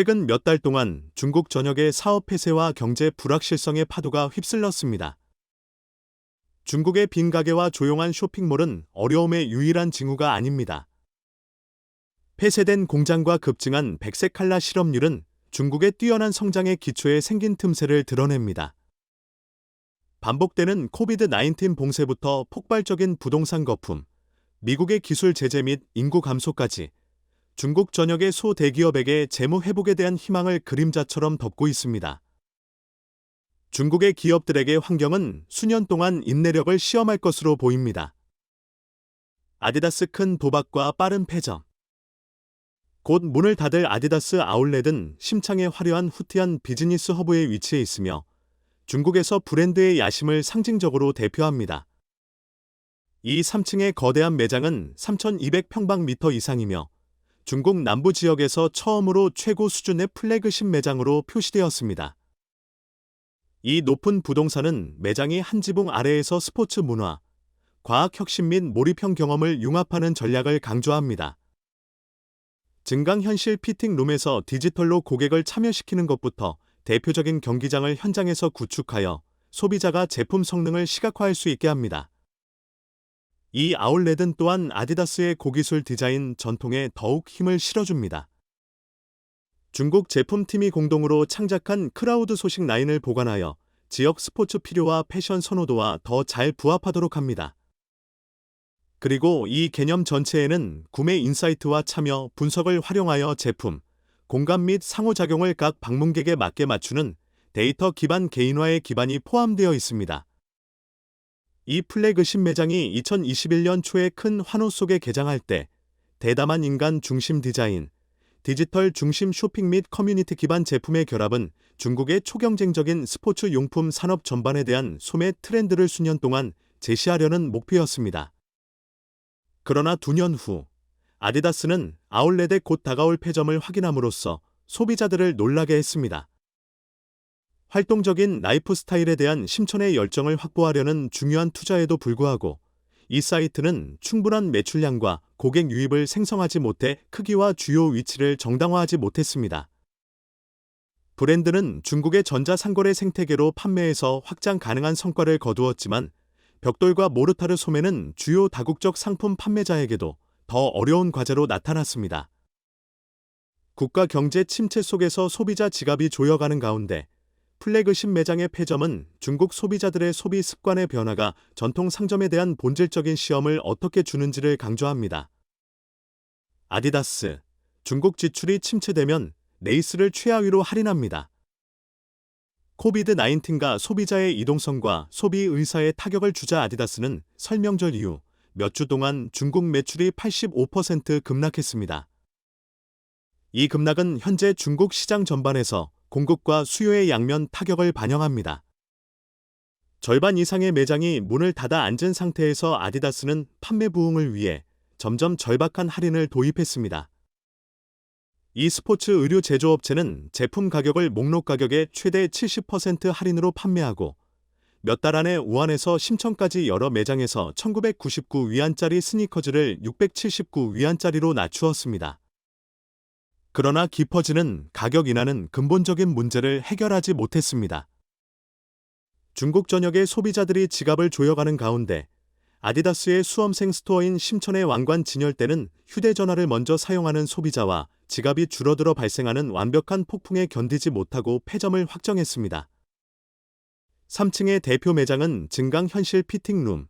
최근 몇 달 동안 중국 전역의 사업 폐쇄와 경제 불확실성의 파도가 휩쓸렸습니다. 중국의 빈 가게와 조용한 쇼핑몰은 어려움의 유일한 징후가 아닙니다. 폐쇄된 공장과 급증한 백색 칼라 실업률은 중국의 뛰어난 성장의 기초에 생긴 틈새를 드러냅니다. 반복되는 코비드-19 봉쇄부터 폭발적인 부동산 거품, 미국의 기술 제재 및 인구 감소까지 중국 전역의 소대기업에게 재무 회복에 대한 희망을 그림자처럼 덮고 있습니다. 중국의 기업들에게 환경은 수년 동안 인내력을 시험할 것으로 보입니다. 아디다스 큰 도박과 빠른 패전. 곧 문을 닫을 아디다스 아울렛은 심창의 화려한 후티안 비즈니스 허브에 위치해 있으며 중국에서 브랜드의 야심을 상징적으로 대표합니다. 이 3층의 거대한 매장은 3,200평방미터 이상이며 중국 남부 지역에서 처음으로 최고 수준의 플래그십 매장으로 표시되었습니다. 이 높은 부동산은 매장이 한 지붕 아래에서 스포츠 문화, 과학 혁신 및 몰입형 경험을 융합하는 전략을 강조합니다. 증강현실 피팅룸에서 디지털로 고객을 참여시키는 것부터 대표적인 경기장을 현장에서 구축하여 소비자가 제품 성능을 시각화할 수 있게 합니다. 이 아울렛은 또한 아디다스의 고기술 디자인 전통에 더욱 힘을 실어줍니다. 중국 제품팀이 공동으로 창작한 크라우드 소식 라인을 보관하여 지역 스포츠 필요와 패션 선호도와 더 잘 부합하도록 합니다. 그리고 이 개념 전체에는 구매 인사이트와 참여, 분석을 활용하여 제품, 공감 및 상호작용을 각 방문객에 맞게 맞추는 데이터 기반 개인화의 기반이 포함되어 있습니다. 이 플래그십 매장이 2021년 초에 큰 환호 속에 개장할 때 대담한 인간 중심 디자인, 디지털 중심 쇼핑 및 커뮤니티 기반 제품의 결합은 중국의 초경쟁적인 스포츠 용품 산업 전반에 대한 소매 트렌드를 수년 동안 제시하려는 목표였습니다. 그러나 2년 후 아디다스는 아울렛에 곧 다가올 폐점을 확인함으로써 소비자들을 놀라게 했습니다. 활동적인 라이프 스타일에 대한 심천의 열정을 확보하려는 중요한 투자에도 불구하고 이 사이트는 충분한 매출량과 고객 유입을 생성하지 못해 크기와 주요 위치를 정당화하지 못했습니다. 브랜드는 중국의 전자상거래 생태계로 판매에서 확장 가능한 성과를 거두었지만 벽돌과 모르타르 소매는 주요 다국적 상품 판매자에게도 더 어려운 과제로 나타났습니다. 국가 경제 침체 속에서 소비자 지갑이 조여가는 가운데 플래그십 매장의 폐점은 중국 소비자들의 소비 습관의 변화가 전통 상점에 대한 본질적인 시험을 어떻게 주는지를 강조합니다. 아디다스, 중국 지출이 침체되면 레이스를 최하위로 할인합니다. 코비드-19가 소비자의 이동성과 소비 의사에 타격을 주자 아디다스는 설명절 이후 몇 주 동안 중국 매출이 85% 급락했습니다. 이 급락은 현재 중국 시장 전반에서 공급과 수요의 양면 타격을 반영합니다. 절반 이상의 매장이 문을 닫아 앉은 상태에서 아디다스는 판매 부응을 위해 점점 절박한 할인을 도입했습니다. 이 스포츠 의류 제조업체는 제품 가격을 목록 가격의 최대 70% 할인으로 판매하고 몇 달 안에 우한에서 심천까지 여러 매장에서 1999위안짜리 스니커즈를 679위안짜리로 낮추었습니다. 그러나 깊어지는 가격 인하는 근본적인 문제를 해결하지 못했습니다. 중국 전역의 소비자들이 지갑을 조여가는 가운데 아디다스의 수험생 스토어인 심천의 왕관 진열대는 휴대전화를 먼저 사용하는 소비자와 지갑이 줄어들어 발생하는 완벽한 폭풍에 견디지 못하고 폐점을 확정했습니다. 3층의 대표 매장은 증강현실 피팅룸,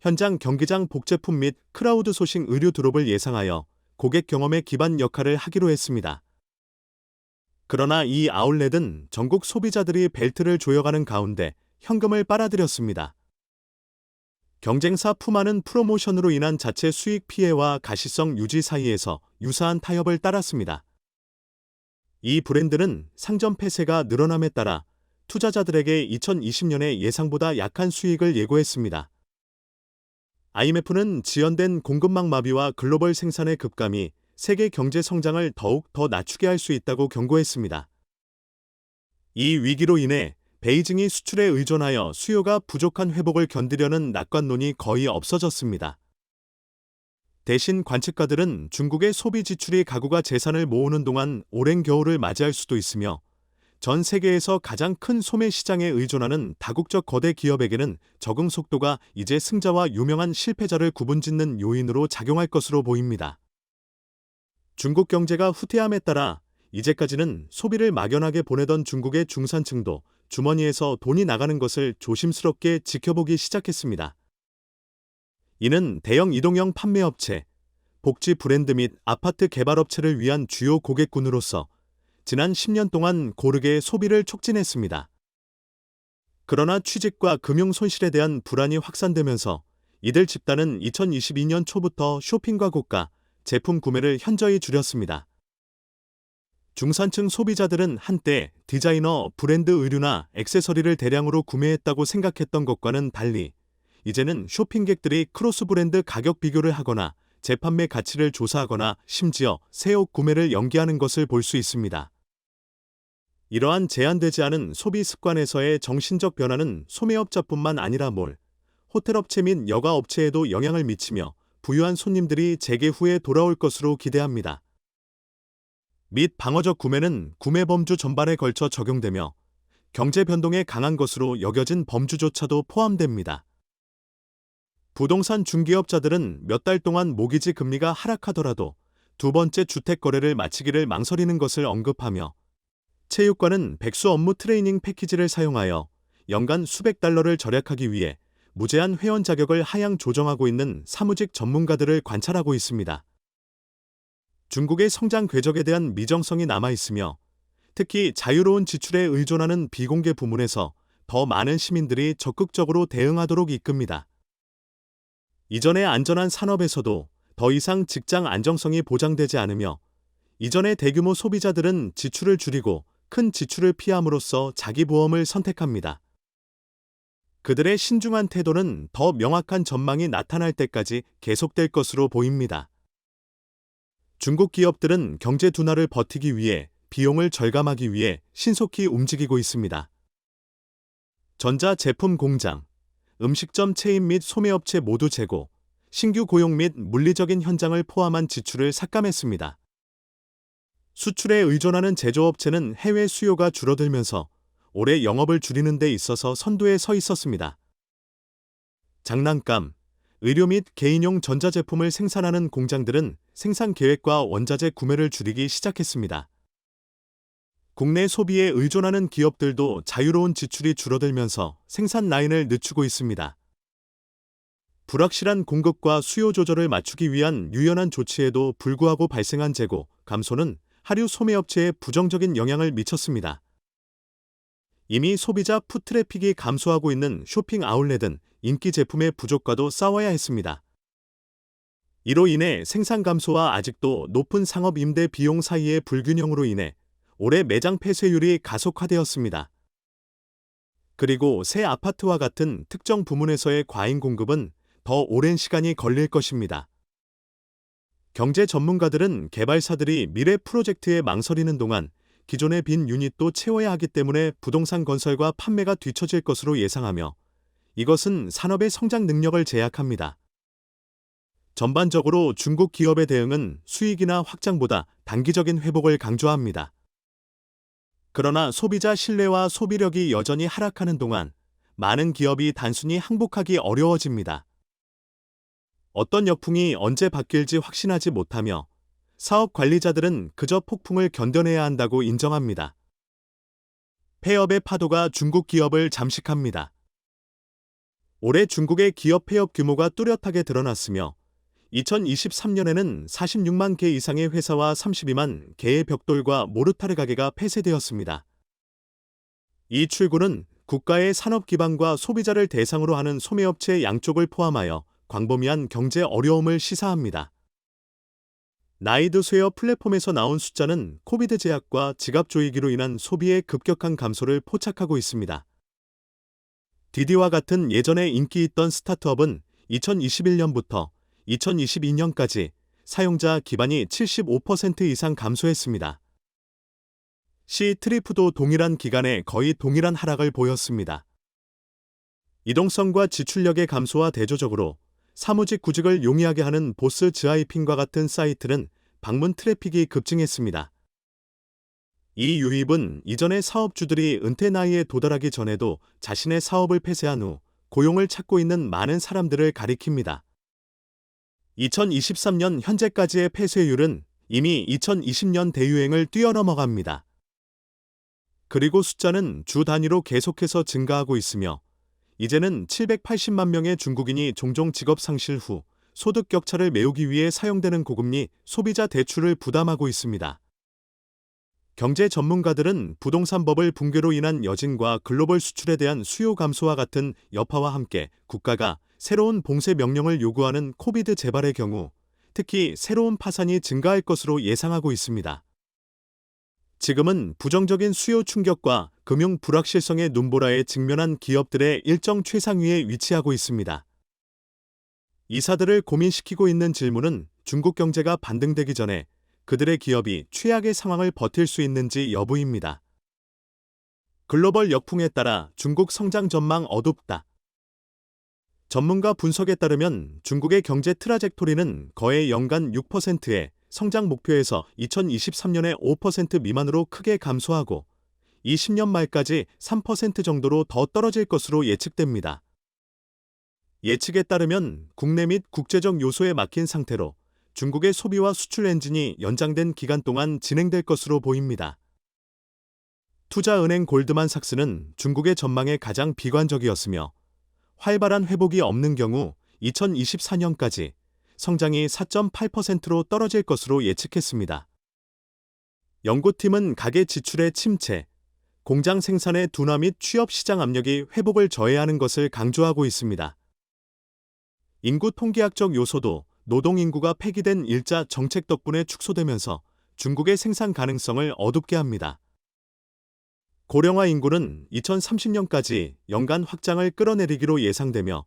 현장 경기장 복제품 및 크라우드 소싱 의류 드롭을 예상하여 고객 경험의 기반 역할을 하기로 했습니다. 그러나 이 아울렛은 전국 소비자들이 벨트를 조여가는 가운데 현금을 빨아들였습니다. 경쟁사 푸마는 프로모션으로 인한 자체 수익 피해와 가시성 유지 사이에서 유사한 타협을 따랐습니다. 이 브랜드는 상점 폐쇄가 늘어남에 따라 투자자들에게 2020년에 예상보다 약한 수익을 예고했습니다. IMF는 지연된 공급망 마비와 글로벌 생산의 급감이 세계 경제 성장을 더욱 더 낮추게 할 수 있다고 경고했습니다. 이 위기로 인해 베이징이 수출에 의존하여 수요가 부족한 회복을 견디려는 낙관론이 거의 없어졌습니다. 대신 관측가들은 중국의 소비 지출이 가구가 재산을 모으는 동안 오랜 겨울을 맞이할 수도 있으며 전 세계에서 가장 큰 소매 시장에 의존하는 다국적 거대 기업에게는 적응 속도가 이제 승자와 유명한 실패자를 구분짓는 요인으로 작용할 것으로 보입니다. 중국 경제가 후퇴함에 따라 이제까지는 소비를 막연하게 보내던 중국의 중산층도 주머니에서 돈이 나가는 것을 조심스럽게 지켜보기 시작했습니다. 이는 대형 이동형 판매업체, 복지 브랜드 및 아파트 개발업체를 위한 주요 고객군으로서 지난 10년 동안 고르게 소비를 촉진했습니다. 그러나 취직과 금융 손실에 대한 불안이 확산되면서 이들 집단은 2022년 초부터 쇼핑과 고가, 제품 구매를 현저히 줄였습니다. 중산층 소비자들은 한때 디자이너, 브랜드 의류나 액세서리를 대량으로 구매했다고 생각했던 것과는 달리 이제는 쇼핑객들이 크로스 브랜드 가격 비교를 하거나 재판매 가치를 조사하거나 심지어 새 옷 구매를 연기하는 것을 볼 수 있습니다. 이러한 제한되지 않은 소비 습관에서의 정신적 변화는 소매업자뿐만 아니라 몰, 호텔업체 및 여가업체에도 영향을 미치며 부유한 손님들이 재개 후에 돌아올 것으로 기대합니다. 및 방어적 구매는 구매 범주 전반에 걸쳐 적용되며 경제 변동에 강한 것으로 여겨진 범주조차도 포함됩니다. 부동산 중개업자들은 몇 달 동안 모기지 금리가 하락하더라도 두 번째 주택 거래를 마치기를 망설이는 것을 언급하며 체육관은 백수 업무 트레이닝 패키지를 사용하여 연간 수백 달러를 절약하기 위해 무제한 회원 자격을 하향 조정하고 있는 사무직 전문가들을 관찰하고 있습니다. 중국의 성장 궤적에 대한 미정성이 남아있으며 특히 자유로운 지출에 의존하는 비공개 부문에서 더 많은 시민들이 적극적으로 대응하도록 이끕니다. 이전의 안전한 산업에서도 더 이상 직장 안정성이 보장되지 않으며 이전의 대규모 소비자들은 지출을 줄이고 큰 지출을 피함으로써 자기 보험을 선택합니다. 그들의 신중한 태도는 더 명확한 전망이 나타날 때까지 계속될 것으로 보입니다. 중국 기업들은 경제 둔화를 버티기 위해 비용을 절감하기 위해 신속히 움직이고 있습니다. 전자 제품 공장, 음식점 체인 및 소매업체 모두 재고, 신규 고용 및 물리적인 현장을 포함한 지출을 삭감했습니다. 수출에 의존하는 제조업체는 해외 수요가 줄어들면서 올해 영업을 줄이는 데 있어서 선두에 서 있었습니다. 장난감, 의료 및 개인용 전자제품을 생산하는 공장들은 생산 계획과 원자재 구매를 줄이기 시작했습니다. 국내 소비에 의존하는 기업들도 자유로운 지출이 줄어들면서 생산 라인을 늦추고 있습니다. 불확실한 공급과 수요 조절을 맞추기 위한 유연한 조치에도 불구하고 발생한 재고 감소는 하류 소매업체에 부정적인 영향을 미쳤습니다. 이미 소비자 풋트래픽이 감소하고 있는 쇼핑 아울렛은 인기 제품의 부족과도 싸워야 했습니다. 이로 인해 생산 감소와 아직도 높은 상업 임대 비용 사이의 불균형으로 인해 올해 매장 폐쇄율이 가속화되었습니다. 그리고 새 아파트와 같은 특정 부문에서의 과잉 공급은 더 오랜 시간이 걸릴 것입니다. 경제 전문가들은 개발사들이 미래 프로젝트에 망설이는 동안 기존의 빈 유닛도 채워야 하기 때문에 부동산 건설과 판매가 뒤처질 것으로 예상하며 이것은 산업의 성장 능력을 제약합니다. 전반적으로 중국 기업의 대응은 수익이나 확장보다 단기적인 회복을 강조합니다. 그러나 소비자 신뢰와 소비력이 여전히 하락하는 동안 많은 기업이 단순히 항복하기 어려워집니다. 어떤 역풍이 언제 바뀔지 확신하지 못하며 사업 관리자들은 그저 폭풍을 견뎌내야 한다고 인정합니다. 폐업의 파도가 중국 기업을 잠식합니다. 올해 중국의 기업 폐업 규모가 뚜렷하게 드러났으며 2023년에는 46만 개 이상의 회사와 32만 개의 벽돌과 모르타르 가게가 폐쇄되었습니다. 이 출구는 국가의 산업 기반과 소비자를 대상으로 하는 소매업체 양쪽을 포함하여 광범위한 경제 어려움을 시사합니다. 나이드 스웨어 플랫폼에서 나온 숫자는 코비드 제약과 지갑 조이기로 인한 소비의 급격한 감소를 포착하고 있습니다. 디디와 같은 예전에 인기 있던 스타트업은 2021년부터 2022년까지 사용자 기반이 75% 이상 감소했습니다. C트리프도 동일한 기간에 거의 동일한 하락을 보였습니다. 이동성과 지출력의 감소와 대조적으로 사무직 구직을 용이하게 하는 보스 즈하이핑과 같은 사이트는 방문 트래픽이 급증했습니다. 이 유입은 이전의 사업주들이 은퇴 나이에 도달하기 전에도 자신의 사업을 폐쇄한 후 고용을 찾고 있는 많은 사람들을 가리킵니다. 2023년 현재까지의 폐쇄율은 이미 2020년 대유행을 뛰어넘어갑니다. 그리고 숫자는 주 단위로 계속해서 증가하고 있으며 이제는 780만 명의 중국인이 종종 직업 상실 후 소득 격차를 메우기 위해 사용되는 고금리 소비자 대출을 부담하고 있습니다. 경제 전문가들은 부동산 버블 붕괴로 인한 여진과 글로벌 수출에 대한 수요 감소와 같은 여파와 함께 국가가 새로운 봉쇄 명령을 요구하는 코비드 재발의 경우 특히 새로운 파산이 증가할 것으로 예상하고 있습니다. 지금은 부정적인 수요 충격과 금융 불확실성의 눈보라에 직면한 기업들의 일정 최상위에 위치하고 있습니다. 이사들을 고민시키고 있는 질문은 중국 경제가 반등되기 전에 그들의 기업이 최악의 상황을 버틸 수 있는지 여부입니다. 글로벌 역풍에 따라 중국 성장 전망 어둡다. 전문가 분석에 따르면 중국의 경제 트라젝토리는 거의 연간 6%의 성장 목표에서 2023년에 5% 미만으로 크게 감소하고 20년 말까지 3% 정도로 더 떨어질 것으로 예측됩니다. 예측에 따르면 국내 및 국제적 요소에 막힌 상태로 중국의 소비와 수출 엔진이 연장된 기간 동안 진행될 것으로 보입니다. 투자은행 골드만삭스는 중국의 전망에 가장 비관적이었으며 활발한 회복이 없는 경우 2024년까지 성장이 4.8%로 떨어질 것으로 예측했습니다. 연구팀은 가계 지출의 침체, 공장 생산의 둔화 및 취업 시장 압력이 회복을 저해하는 것을 강조하고 있습니다. 인구 통계학적 요소도 노동인구가 폐기된 일자 정책 덕분에 축소되면서 중국의 생산 가능성을 어둡게 합니다. 고령화 인구는 2030년까지 연간 확장을 끌어내리기로 예상되며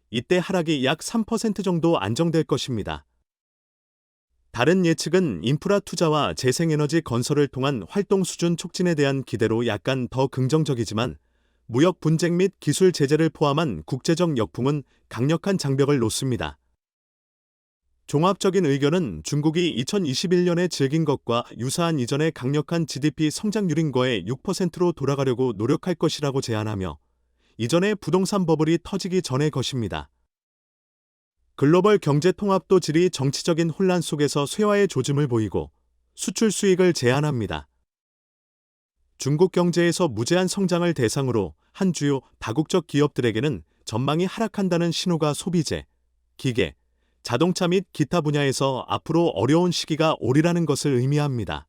이때 하락이 약 3% 정도 안정될 것입니다. 다른 예측은 인프라 투자와 재생에너지 건설을 통한 활동 수준 촉진에 대한 기대로 약간 더 긍정적이지만 무역 분쟁 및 기술 제재를 포함한 국제적 역풍은 강력한 장벽을 놓습니다. 종합적인 의견은 중국이 2021년에 즐긴 것과 유사한 이전의 강력한 GDP 성장률인 거에 6%로 돌아가려고 노력할 것이라고 제안하며 이전의 부동산 버블이 터지기 전의 것입니다. 글로벌 경제 통합도 질이 정치적인 혼란 속에서 쇠화의 조짐을 보이고 수출 수익을 제한합니다. 중국 경제에서 무제한 성장을 대상으로 한 주요 다국적 기업들에게는 전망이 하락한다는 신호가 소비재, 기계, 자동차 및 기타 분야에서 앞으로 어려운 시기가 오리라는 것을 의미합니다.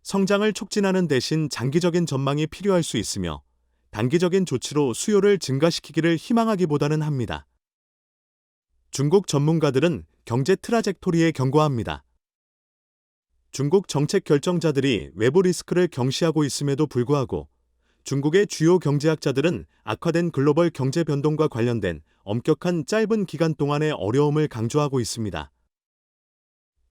성장을 촉진하는 대신 장기적인 전망이 필요할 수 있으며 단기적인 조치로 수요를 증가시키기를 희망하기보다는 합니다. 중국 전문가들은 경제 트라젝토리에 경고합니다. 중국 정책 결정자들이 외부 리스크를 경시하고 있음에도 불구하고 중국의 주요 경제학자들은 악화된 글로벌 경제 변동과 관련된 엄격한 짧은 기간 동안의 어려움을 강조하고 있습니다.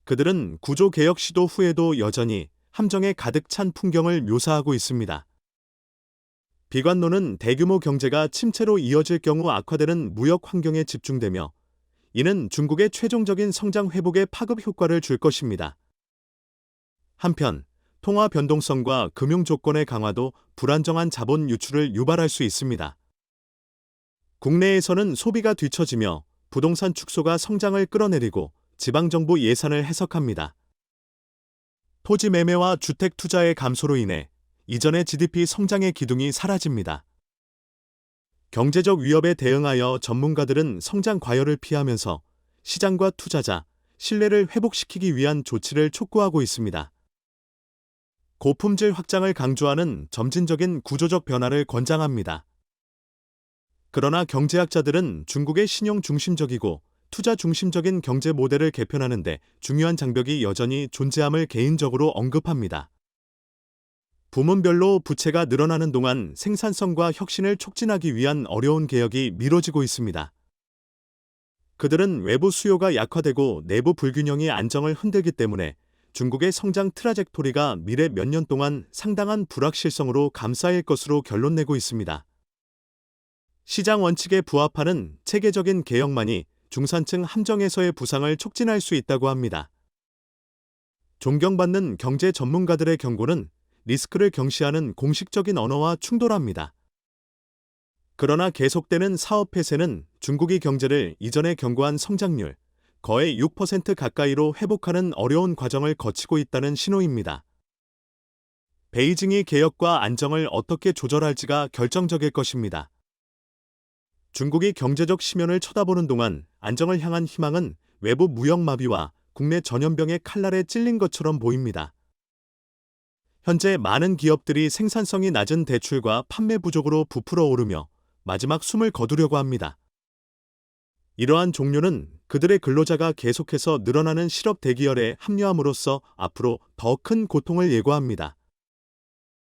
그들은 구조 개혁 시도 후에도 여전히 함정에 가득 찬 풍경을 묘사하고 있습니다. 비관론은 대규모 경제가 침체로 이어질 경우 악화되는 무역 환경에 집중되며 이는 중국의 최종적인 성장 회복에 파급 효과를 줄 것입니다. 한편 통화 변동성과 금융 조건의 강화도 불안정한 자본 유출을 유발할 수 있습니다. 국내에서는 소비가 뒤처지며 부동산 축소가 성장을 끌어내리고 지방정부 예산을 해석합니다. 토지 매매와 주택 투자의 감소로 인해 이전의 GDP 성장의 기둥이 사라집니다. 경제적 위협에 대응하여 전문가들은 성장 과열을 피하면서 시장과 투자자, 신뢰를 회복시키기 위한 조치를 촉구하고 있습니다. 고품질 확장을 강조하는 점진적인 구조적 변화를 권장합니다. 그러나 경제학자들은 중국의 신용 중심적이고 투자 중심적인 경제 모델을 개편하는 데 중요한 장벽이 여전히 존재함을 개인적으로 언급합니다. 부문별로 부채가 늘어나는 동안 생산성과 혁신을 촉진하기 위한 어려운 개혁이 미뤄지고 있습니다. 그들은 외부 수요가 약화되고 내부 불균형이 안정을 흔들기 때문에 중국의 성장 트라젝토리가 미래 몇 년 동안 상당한 불확실성으로 감싸일 것으로 결론 내고 있습니다. 시장 원칙에 부합하는 체계적인 개혁만이 중산층 함정에서의 부상을 촉진할 수 있다고 합니다. 존경받는 경제 전문가들의 경고는 리스크를 경시하는 공식적인 언어와 충돌합니다. 그러나 계속되는 사업 폐쇄는 중국이 경제를 이전에 경고한 성장률, 거의 6% 가까이로 회복하는 어려운 과정을 거치고 있다는 신호입니다. 베이징이 개혁과 안정을 어떻게 조절할지가 결정적일 것입니다. 중국이 경제적 심연을 쳐다보는 동안 안정을 향한 희망은 외부 무역 마비와 국내 전염병의 칼날에 찔린 것처럼 보입니다. 현재 많은 기업들이 생산성이 낮은 대출과 판매 부족으로 부풀어 오르며 마지막 숨을 거두려고 합니다. 이러한 종료는 그들의 근로자가 계속해서 늘어나는 실업 대기열에 합류함으로써 앞으로 더 큰 고통을 예고합니다.